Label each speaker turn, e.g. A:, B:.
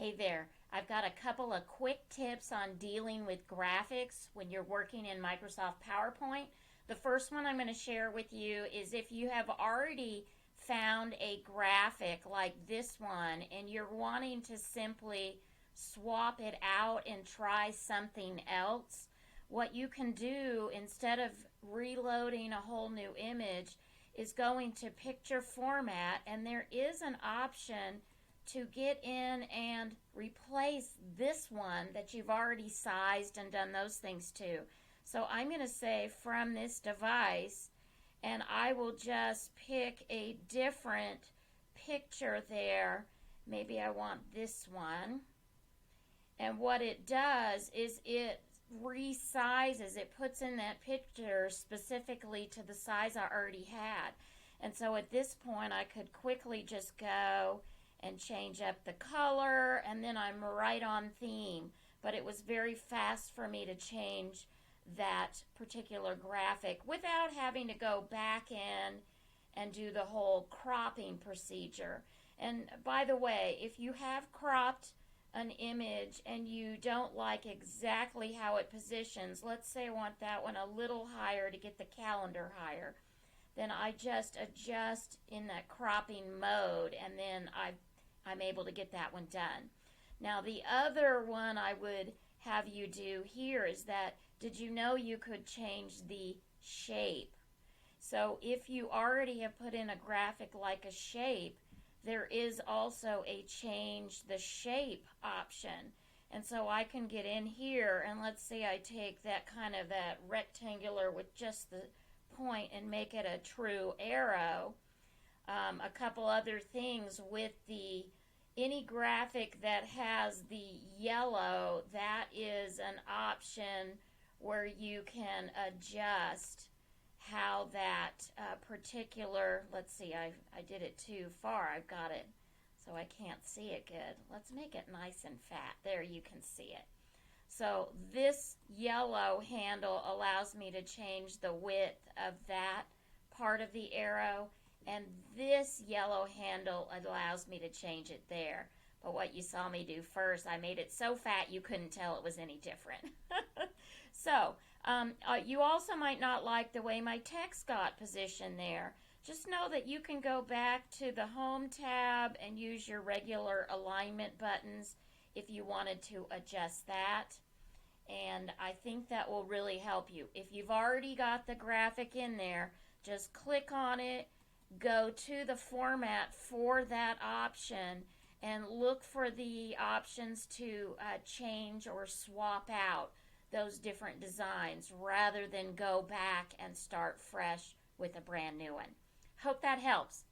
A: Hey there, I've got a couple of quick tips on dealing with graphics when you're working in Microsoft PowerPoint. The first one I'm going to share with you is if you have already found a graphic like this one and you're wanting to simply swap it out and try something else, what you can do instead of reloading a whole new image is going to picture format, and there is an option to get in and replace this one that you've already sized and done those things to. So I'm going to say from this device, and I will just pick a different picture there. Maybe I want this one. And what it does is it resizes, it puts in that picture specifically to the size I already had. And so at this point I could quickly just go and change up the color, and then I'm right on theme. But it was very fast for me to change that particular graphic without having to go back in and do the whole cropping procedure. And by the way, if you have cropped an image and you don't like exactly how it positions, let's say I want that one a little higher to get the calendar higher, then I just adjust in that cropping mode, and then I'm able to get that one done. Now the other one I would have you do here is that, did you know you could change the shape? So if you already have put in a graphic like a shape, there is also a change the shape option. And so I can get in here, and let's say I take that kind of that rectangular with just the point and make it a true arrow. A couple other things with any graphic that has the yellow, that is an option where you can adjust how that particular, let's see, I did it too far. I've got it so I can't see it good. Let's make it nice and fat. There, you can see it. So this yellow handle allows me to change the width of that part of the arrow, and this yellow handle allows me to change it there. But what you saw me do first, I made it so fat you couldn't tell it was any different. So you also might not like the way my text got positioned there. Just know that you can go back to the Home tab and use your regular alignment buttons if you wanted to adjust that. And I think that will really help you. If you've already got the graphic in there, just click on it, go to the format for that option, and look for the options to change or swap out those different designs rather than go back and start fresh with a brand new one. Hope that helps.